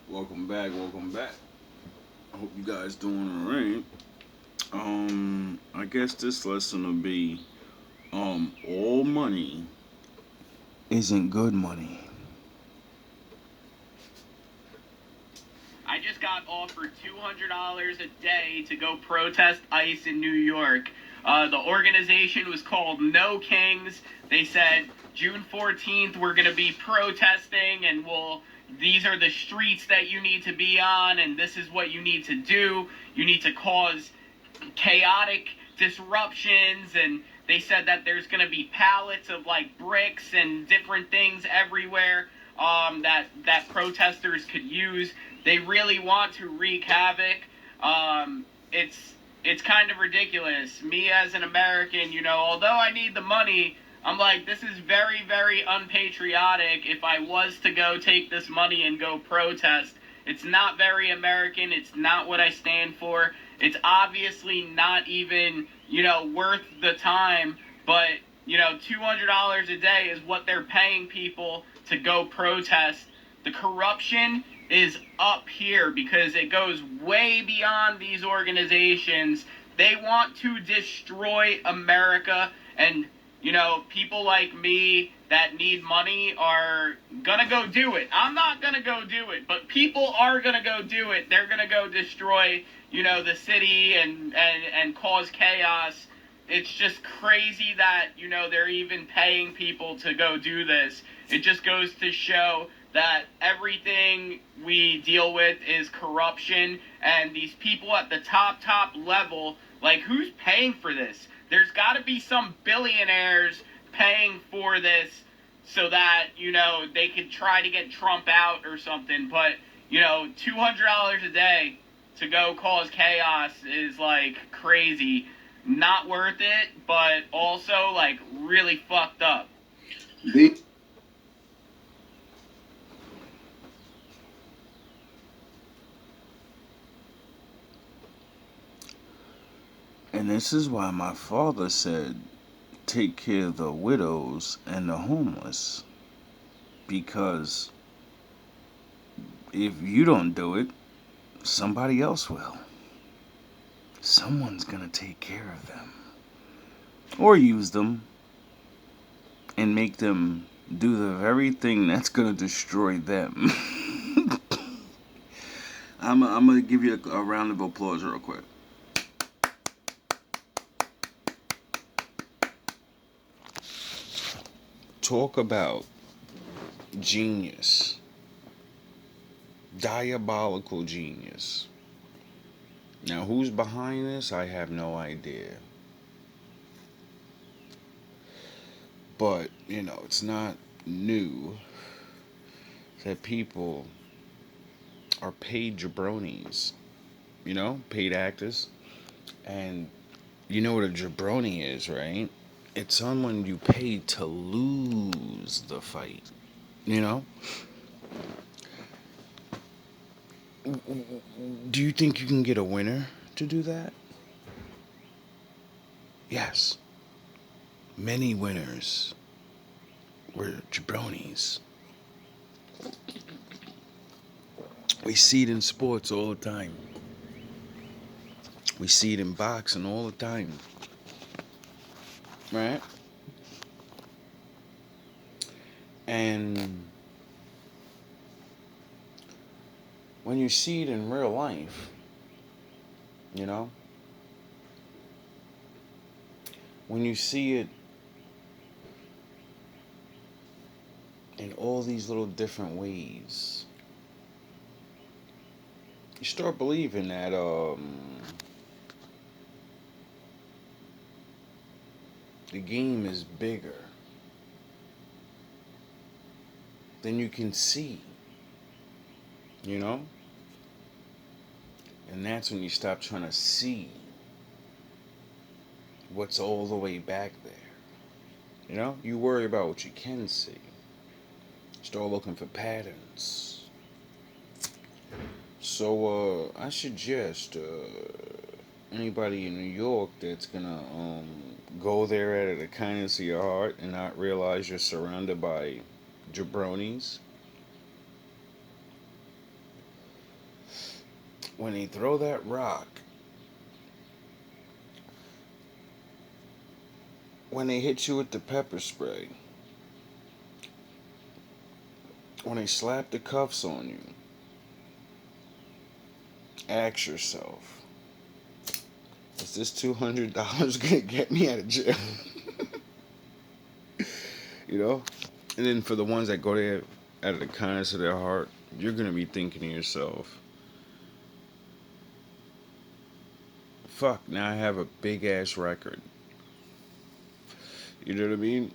Welcome back, welcome back. I hope you guys doing alright. I guess this lesson will be all money isn't good money. I just got offered $200 a day to go protest ICE in New York. The organization was called No Kings. They said June 14th we're going to be protesting and these are the streets that you need to be on and this is what you need to do. You need to cause chaotic disruptions, and they said that there's going to be pallets of like bricks and different things everywhere that protesters could use. They really want to wreak havoc. It's kind of ridiculous. Me as an American, although I need the money, I'm like, this is very, very unpatriotic. If I was to go take this money and go protest, it's not very American. It's not what I stand for. It's obviously not even, worth the time. But, $200 a day is what they're paying people to go protest. The corruption is up here because it goes way beyond these organizations. They want to destroy America, and people like me that need money are gonna go do it. I'm not gonna go do it, but people are gonna go do it. They're gonna go destroy, the city and cause chaos. It's just crazy that, they're even paying people to go do this. It just goes to show that everything we deal with is corruption, and these people at the top level, like, who's paying for this? There's got to be some billionaires paying for this so that, they could try to get Trump out or something. But, $200 a day to go cause chaos is, like, crazy. Not worth it, but also, like, really fucked up. They And this is why my father said, take care of the widows and the homeless. Because if you don't do it, somebody else will. Someone's gonna take care of them. Or use them and make them do the very thing that's gonna destroy them. I'm gonna give you a round of applause real quick. Talk about genius. Diabolical genius. Now, who's behind this? I have no idea. But, it's not new that people are paid jabronis, paid actors. And you know what a jabroni is, right? It's someone you pay to lose the fight, you know? Do you think you can get a winner to do that? Yes. Many winners were jabronis. We see it in sports all the time. We see it in boxing all the time. Right? And when you see it in real life, when you see it in all these little different ways, you start believing that the game is bigger than you can see, and that's when you stop trying to see what's all the way back there. You worry about what you can see. Start looking for patterns. So I suggest anybody in New York that's gonna go there out of the kindness of your heart and not realize you're surrounded by jabronis, when they throw that rock, when they hit you with the pepper spray, when they slap the cuffs on you, ask yourself, is this $200 gonna get me out of jail? You know? And then for the ones that go there out of the kindness of their heart, you're gonna be thinking to yourself, fuck, now I have a big ass record. You know what I mean?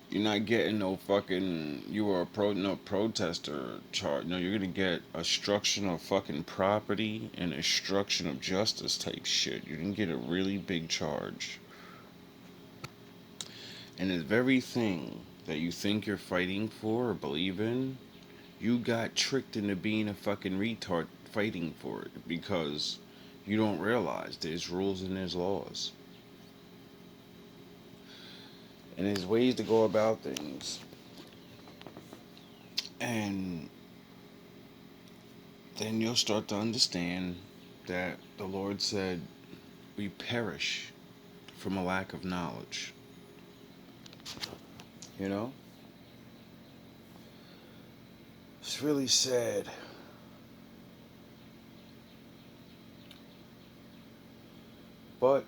You're not getting no fucking you were a no protester charge. No, you're gonna get a destruction of fucking property and a destruction of justice type shit. You didn't get a really big charge. And the very thing that you think you're fighting for or believe in, you got tricked into being a fucking retard fighting for it because you don't realize there's rules and there's laws. And there's ways to go about things. And then you'll start to understand that the Lord said we perish from a lack of knowledge. You know? It's really sad. But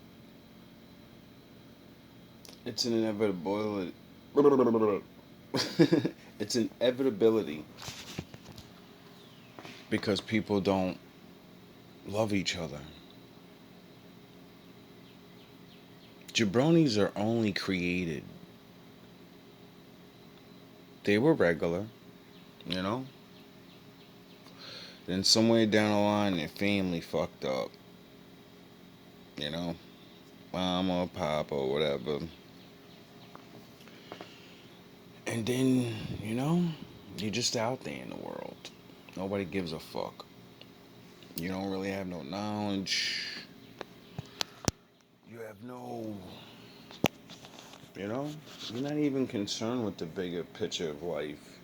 it's an inevitability. It's an inevitability because people don't love each other. Jabronis are only created. They were regular, you know? Then somewhere down the line, their family fucked up. You know? Mom or pop or whatever. And then, you know, you're just out there in the world. Nobody gives a fuck. You don't really have no knowledge. You have no, you know, you're not even concerned with the bigger picture of life.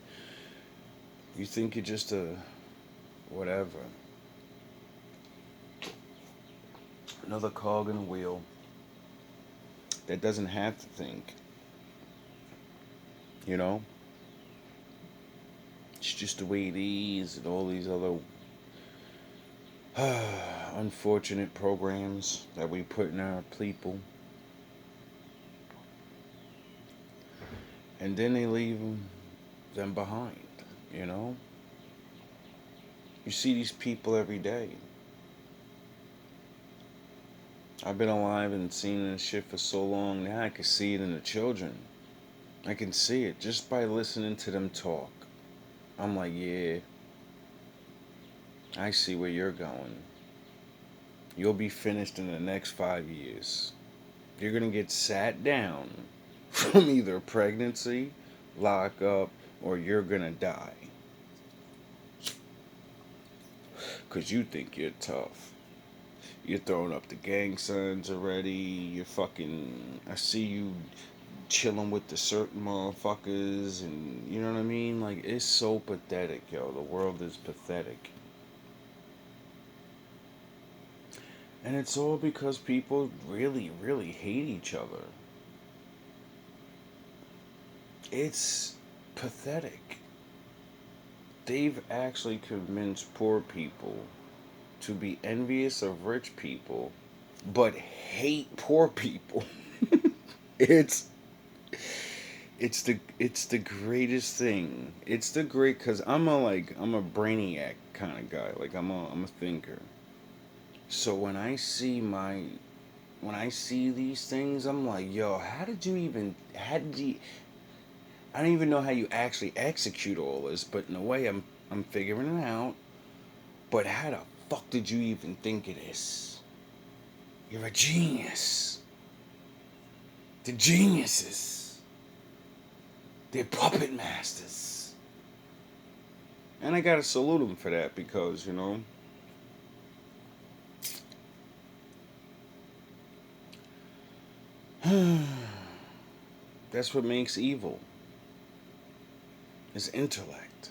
You think you're just a whatever. Another cog in the wheel that doesn't have to think. You know? It's just the way it is and all these other unfortunate programs that we put in our people. And then they leave them behind, you know? You see these people every day. I've been alive and seen this shit for so long now I can see it in the children. I can see it just by listening to them talk. I'm like, yeah, I see where you're going. You'll be finished in the next 5 years. You're gonna get sat down from either pregnancy, lockup, or you're gonna die. Cause you think you're tough. You're throwing up the gang signs already. You're fucking. I see you chilling with the certain motherfuckers, and you know what I mean? Like, it's so pathetic, yo. The world is pathetic. And it's all because people really, really hate each other. It's pathetic. They've actually convinced poor people to be envious of rich people, but hate poor people. it's it's the greatest thing. It's the great because I'm a brainiac kind of guy. Like I'm a thinker. So when I see these things, I'm like, yo, how did you I don't even know how you actually execute all this, but in a way I'm figuring it out. But how the fuck did you even think of this? You're a genius. The geniuses. They're puppet masters. And I gotta salute them for that because, you know, that's what makes evil. Is intellect.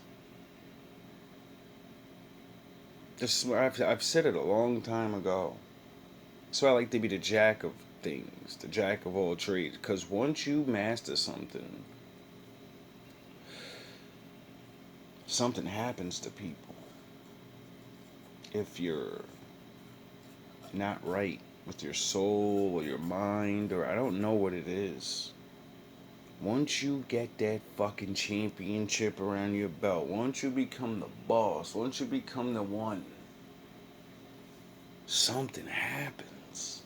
I've said it a long time ago. So I like to be the jack of things, the jack of all trades. Because once you master something, something happens to people. If you're not right with your soul or your mind, or I don't know what it is. Once you get that fucking championship around your belt, once you become the boss, once you become the one, something happens.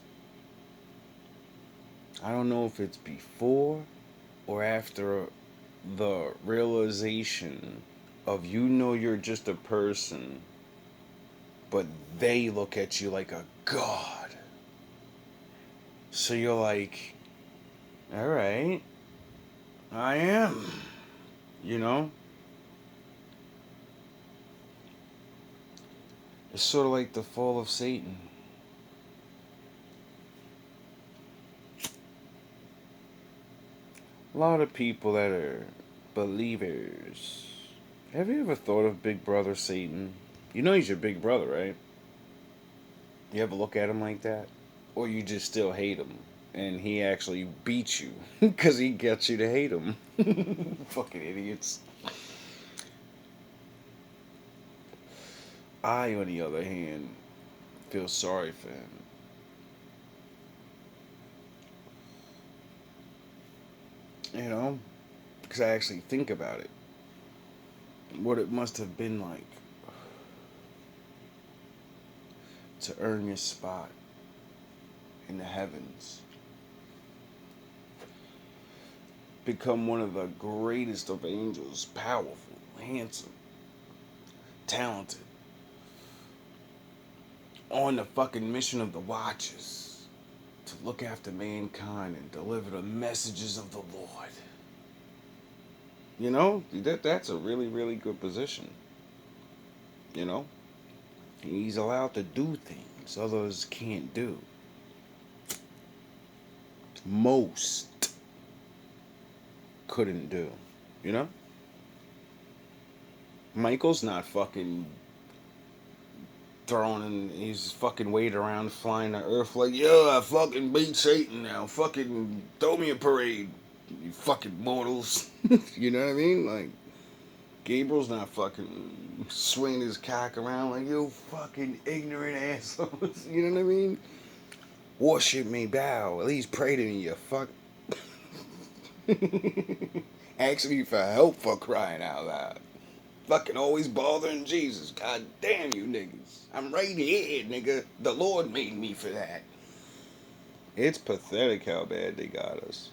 I don't know if it's before or after the realization of you're just a person, but they look at you like a god. So you're like, alright, I am. You know? It's sort of like the fall of Satan. A lot of people that are believers. Have you ever thought of Big Brother Satan? You know he's your big brother, right? You ever look at him like that? Or you just still hate him and he actually beats you because he gets you to hate him? Fucking idiots. I, on the other hand, feel sorry for him. You know? Because I actually think about it. What it must have been like to earn your spot in the heavens. Become one of the greatest of angels, powerful, handsome, talented, on the fucking mission of the Watchers to look after mankind and deliver the messages of the Lord. You know, that's a really, really good position. You know, he's allowed to do things others can't do. Most couldn't do. You know? Michael's not fucking he's fucking weight around flying the earth like, yo, I fucking beat Satan now. Fucking throw me a parade, you fucking mortals. You know what I mean? Like, Gabriel's not fucking swinging his cock around like, you fucking ignorant assholes. You know what I mean? Worship me, bow. At least pray to me, you fuck. Ask me for help, for crying out loud. Fucking always bothering Jesus. God damn you niggas. I'm right here, nigga. The Lord made me for that. It's pathetic how bad they got us.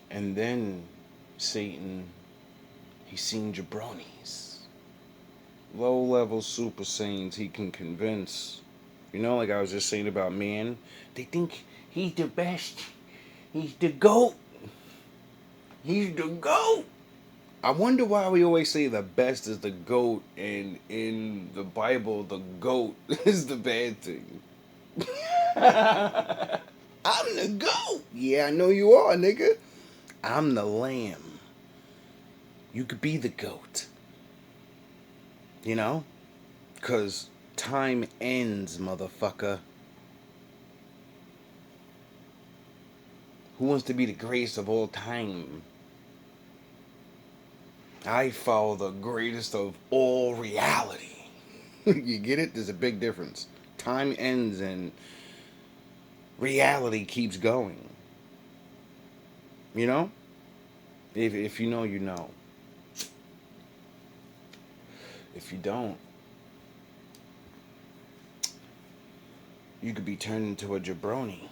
And then Satan, he's seen jabronis. Low level super saiyans he can convince. You know, like I was just saying about man. They think he's the best. He's the GOAT. He's the GOAT. I wonder why we always say the best is the GOAT, and in the Bible, the GOAT is the bad thing. I'm the GOAT. Yeah, I know you are, nigga. I'm the lamb. You could be the GOAT. You know? Because time ends, motherfucker. Who wants to be the greatest of all time? I follow the greatest of all reality. You get it? There's a big difference. Time ends and reality keeps going. You know? If you know, you know. If you don't, you could be turned into a jabroni.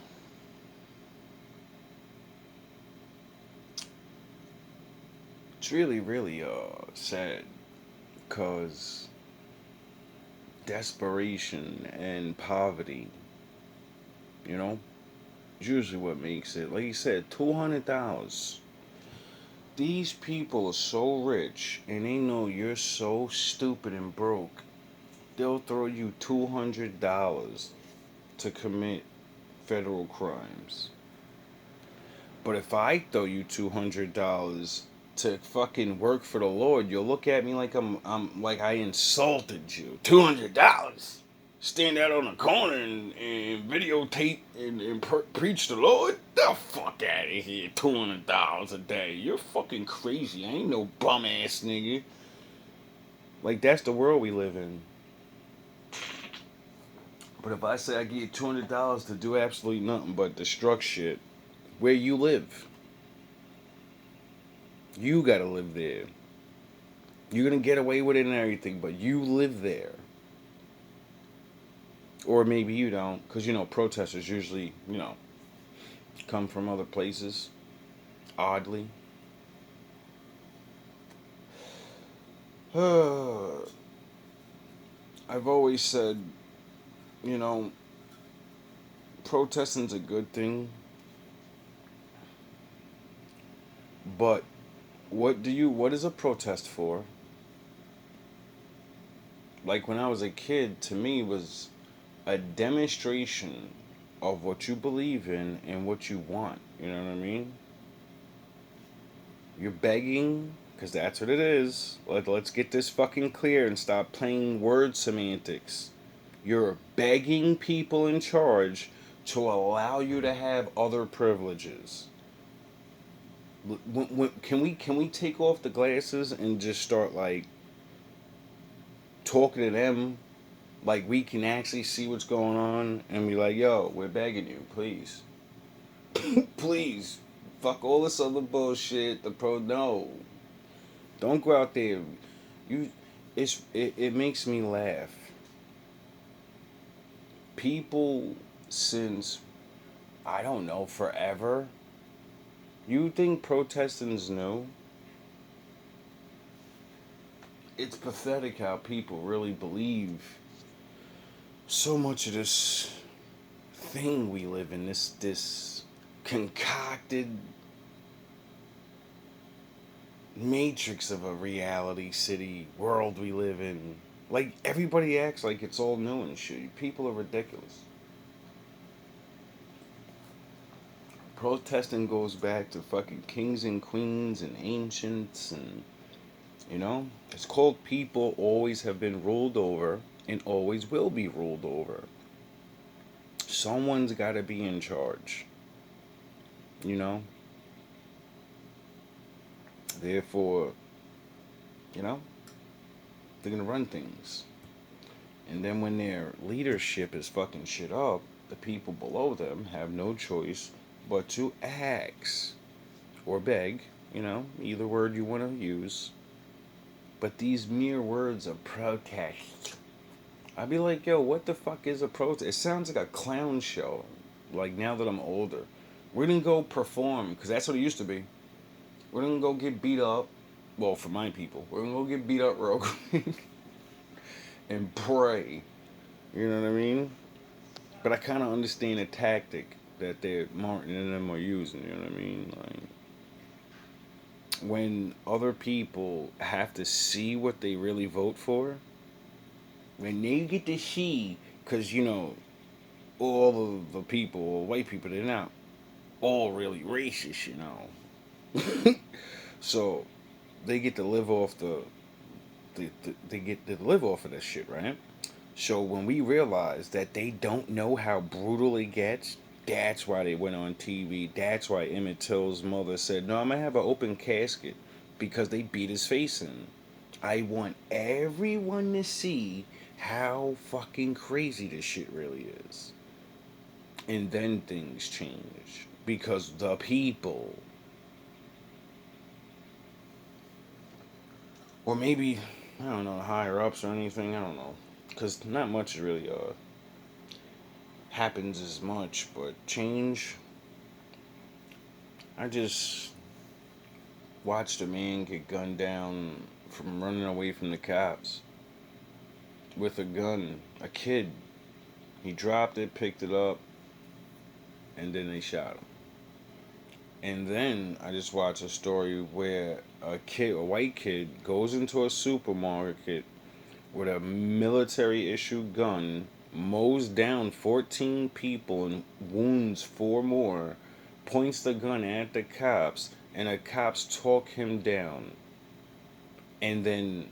It's really, really sad, because desperation and poverty, you know, is usually what makes it. Like you said, $200. These people are so rich and they know you're so stupid and broke, they'll throw you $200 to commit federal crimes. But if I throw you $200 to fucking work for the Lord, you'll look at me like I'm like I insulted you. $200. Stand out on the corner and videotape and preach the Lord? The fuck out of here. $200 a day. You're fucking crazy. I ain't no bum ass nigga. Like, that's the world we live in. But if I say I give you $200 to do absolutely nothing but destruct shit, where you live, you gotta live there. You're gonna get away with it and everything, but you live there. Or maybe you don't, because, protesters usually, come from other places, oddly. I've always said, you know, protesting's a good thing, but what is a protest for? Like, when I was a kid, to me, was a demonstration of what you believe in and what you want. You know what I mean? You're begging, because that's what it is. Let's get this fucking clear and stop playing word semantics. You're begging people in charge to allow you to have other privileges. Can we take off the glasses and just start, like, talking to them like we can actually see what's going on and be like, yo, we're begging you, please. Please. Fuck all this other bullshit. No. Don't go out there. You it makes me laugh. People since, I don't know, forever. You think protesting's new? It's pathetic how people really believe so much of this thing we live in, this concocted matrix of a reality city world we live in. Like, everybody acts like it's all new and shit. People are ridiculous. Protesting goes back to fucking kings and queens and ancients, and it's called people always have been ruled over and always will be ruled over. Someone's got to be in charge. You know? Therefore, they're going to run things. And then when their leadership is fucking shit up, the people below them have no choice but to ask or beg, either word you want to use. But these mere words of protest, I'd be like, yo, what the fuck is a protest? It sounds like a clown show. Like, now that I'm older, we're gonna go perform, because that's what it used to be. We're gonna go get beat up. Well, for my people, we're gonna go get beat up real quick and pray. You know what I mean? But I kind of understand the tactic that Martin and them are using. You know what I mean? Like, when other people have to see what they really vote for, when they get to see, because all of the people, white people, they're not all really racist, So they get to live off they get to live off of this shit, right? So when we realize that they don't know how brutal it gets, that's why they went on TV. That's why Emmett Till's mother said, "No, I'm gonna have an open casket," because they beat his face in. I want everyone to see how fucking crazy this shit really is. And then things change. Because the people, or maybe, I don't know, higher ups or anything, I don't know. Because not much really happens as much, but change. I just watched a man get gunned down from running away from the cops with a gun. A kid. He dropped it, picked it up, and then they shot him. And then I just watched a story where a white kid, goes into a supermarket with a military issue gun, mows down 14 people and wounds 4 more, points the gun at the cops, and the cops talk him down and then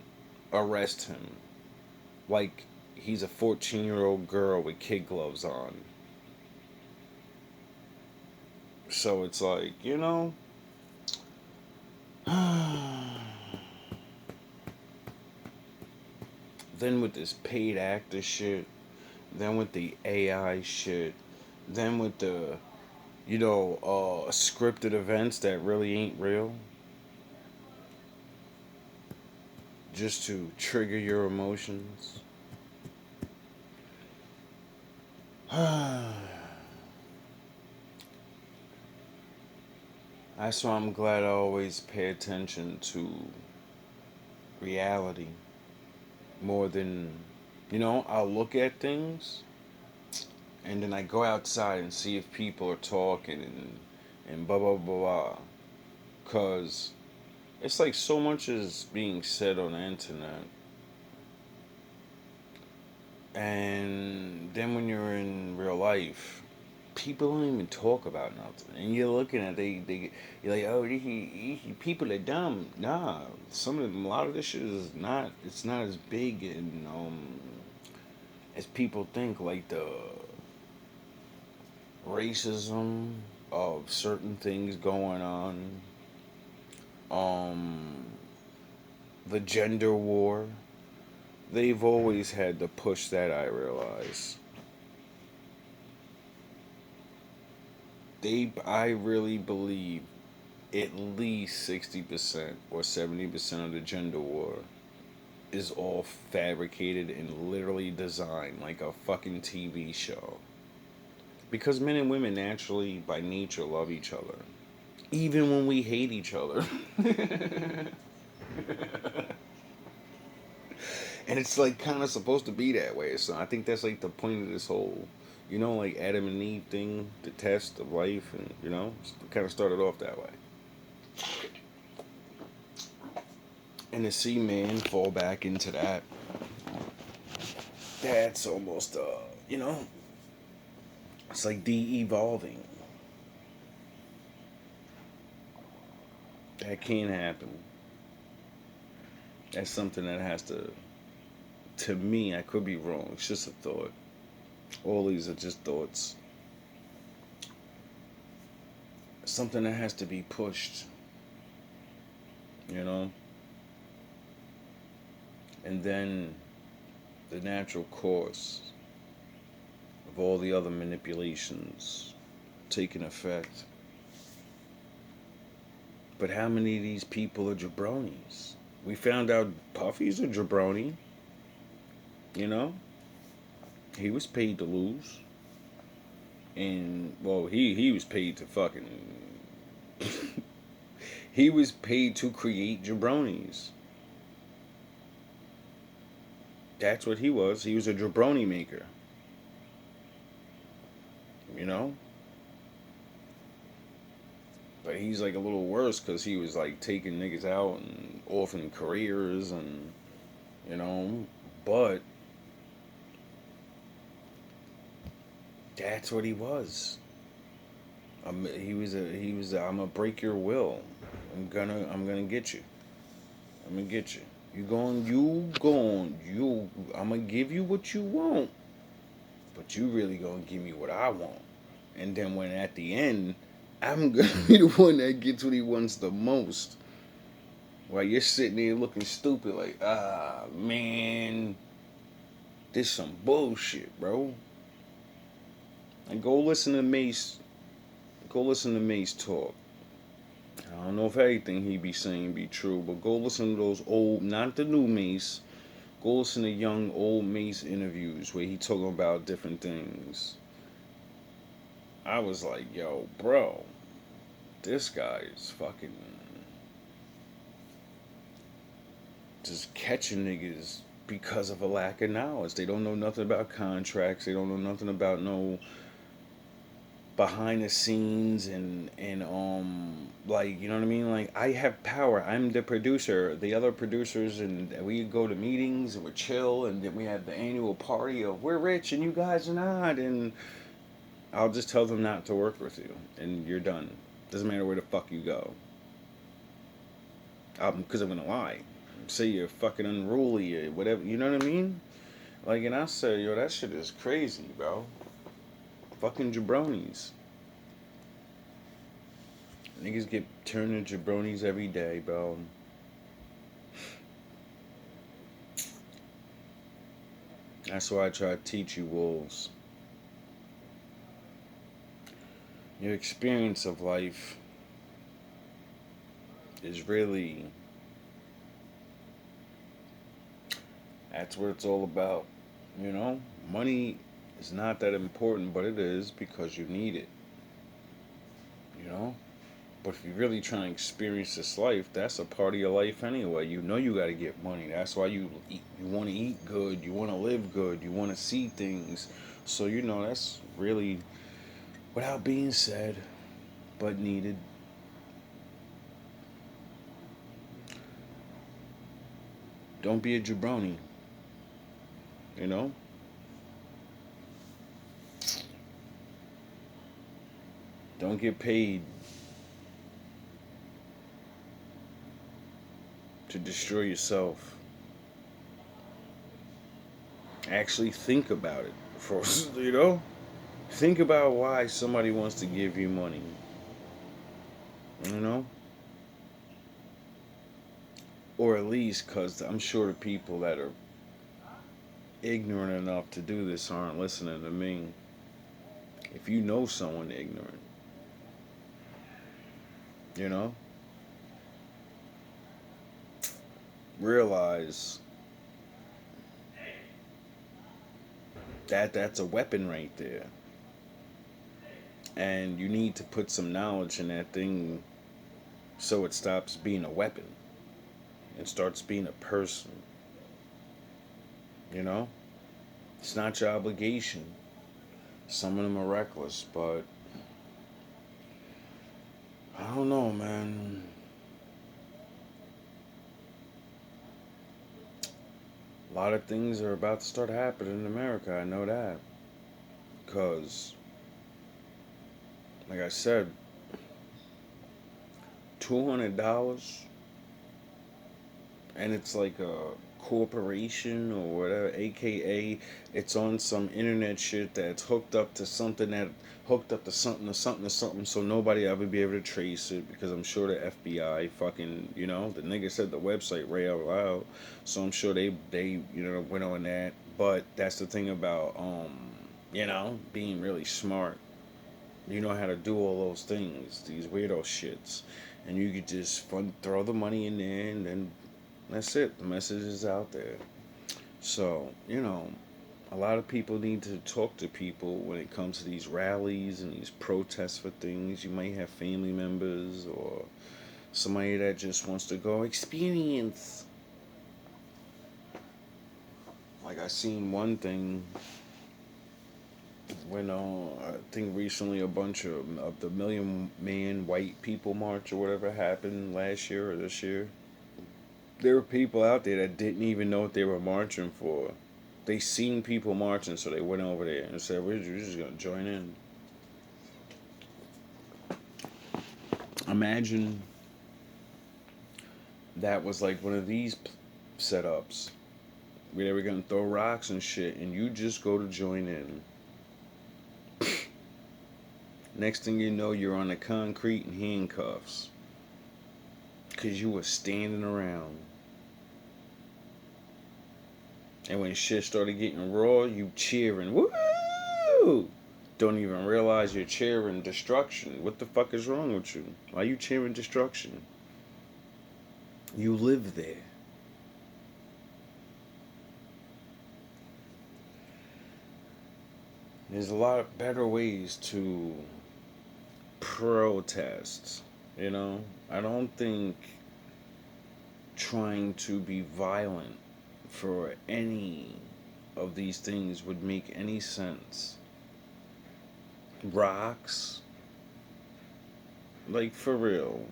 arrest him like he's a 14-year-old girl with kid gloves on. So it's like, then with this paid actor shit, then with the AI shit, then with the, scripted events that really ain't real, just to trigger your emotions. That's why I'm glad I always pay attention to reality more than, I'll look at things and then I go outside and see if people are talking and blah, blah, blah, blah. Because it's like so much is being said on the internet. And then when you're in real life, people don't even talk about nothing. And you're looking at you're like, oh, people are dumb. Nah, some of them, a lot of this shit is not. It's not as big and as people think. Like the racism of certain things going on, um, the gender war. They've always had to push that. I realize. I really believe at least 60% or 70% of the gender war is all fabricated and literally designed like a fucking TV show. Because men and women naturally, by nature, love each other. Even when we hate each other. And it's like kind of supposed to be that way. So I think that's like the point of this whole, like Adam and Eve thing, the test of life, and it kind of started off that way. And to see man fall back into that, that's almost it's like de-evolving. That can't happen. That's something that has to me, I could be wrong. It's just a thought. All these are just thoughts. Something that has to be pushed, you know? And then the natural course of all the other manipulations taking effect. But how many of these people are jabronis? We found out Puffy's a jabroni. He was paid to lose. And, well, he was paid to fucking... he was paid to create jabronis. That's what he was. He was a jabroni maker. But he's like a little worse because he was like taking niggas out and offing careers and, but that's what he was. He was I'm gonna break your will. I'm gonna get you. I'm gonna get you. I'm gonna give you what you want, but you really gonna give me what I want. And then when at the end, I'm gonna be the one that gets what he wants the most. While you're sitting there looking stupid like, man, this some bullshit, bro. And go listen to Mace talk. I don't know if everything he be saying be true, but go listen to those old, not the new Mace. Go listen to young old Mace interviews where he talking about different things. I was like, yo, bro, this guy is fucking just catching niggas because of a lack of knowledge. They don't know nothing about contracts. They don't know nothing about no behind the scenes and like, you know what I mean? Like, I have power. I'm the producer. The other producers, and we go to meetings and we chill, and then we have the annual party of we're rich and you guys are not, and I'll just tell them not to work with you, and you're done. Doesn't matter where the fuck you go. Because I'm gonna lie. Say you're fucking unruly or whatever. You know what I mean? Like, and I said, yo, that shit is crazy, bro. Fucking jabronis. Niggas get turned into jabronis every day, bro. That's why I try to teach you wolves. Your experience of life is really, that's what it's all about. You know, money is not that important, but it is because you need it. You know, but if you really try and experience this life, that's a part of your life anyway. You know you got to get money. That's why you want to eat good, you want to live good, you want to see things. So you know that's really, without being said, but needed. Don't be a jabroni. You know, don't get paid to destroy yourself. Actually think about it first. You know, think about why somebody wants to give you money. You know, or at least because I'm sure the people that are ignorant enough to do this aren't listening to me. If you know someone ignorant, you know, realize that that's a weapon right there. And you need to put some knowledge in that thing so it stops being a weapon and starts being a person. You know? It's not your obligation. Some of them are reckless, but I don't know, man. A lot of things are about to start happening in America. I know that. Because, like I said, $200 and it's like a corporation or whatever, aka it's on some internet shit that's hooked up to something that hooked up to something or something or something, so nobody ever be able to trace it because I'm sure the FBI fucking, you know, the nigga said the website right out loud, so I'm sure they you know went on that. But that's the thing about you know, being really smart. You know how to do all those things, these weirdo shits, and you could just throw the money in there, and then that's it. The message is out there. So, you know, a lot of people need to talk to people when it comes to these rallies and these protests for things. You might have family members or somebody that just wants to go experience. Like I seen one thing when I think recently a bunch of the Million Man White People March or whatever happened last year or this year. There were people out there that didn't even know what they were marching for. They seen people marching, so they went over there and said, "We're just gonna join in." Imagine that was like one of these setups where they were gonna throw rocks and shit, and you just go to join in. Next thing you know, you're on the concrete in handcuffs because you were standing around. And when shit started getting raw, you cheering, woo! Don't even realize you're cheering destruction. What the fuck is wrong with you? Why are you cheering destruction? You live there. There's a lot of better ways to protest, you know? I don't think trying to be violent for any of these things would make any sense. Rocks, like for real.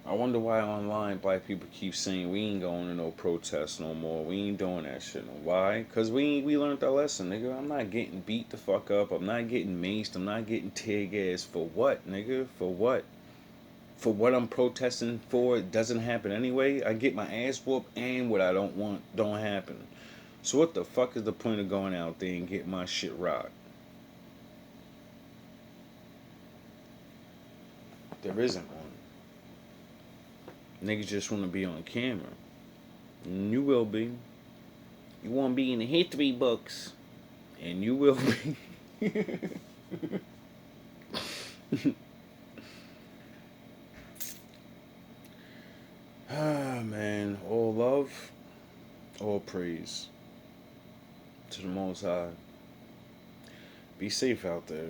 I wonder why online black people keep saying we ain't going to no protests no more. We ain't doing that shit. No. Why? Cause we learned our lesson, nigga. I'm not getting beat the fuck up. I'm not getting maced. I'm not getting tear gas. For what, nigga? For what? For what I'm protesting for it doesn't happen anyway. I get my ass whooped, and what I don't want don't happen. So what the fuck is the point of going out there and getting my shit rocked? There isn't one. Niggas just want to be on camera. And you will be. You want to be in the history books. And you will be. Ah, man. All love, all praise to the Most High. Be safe out there.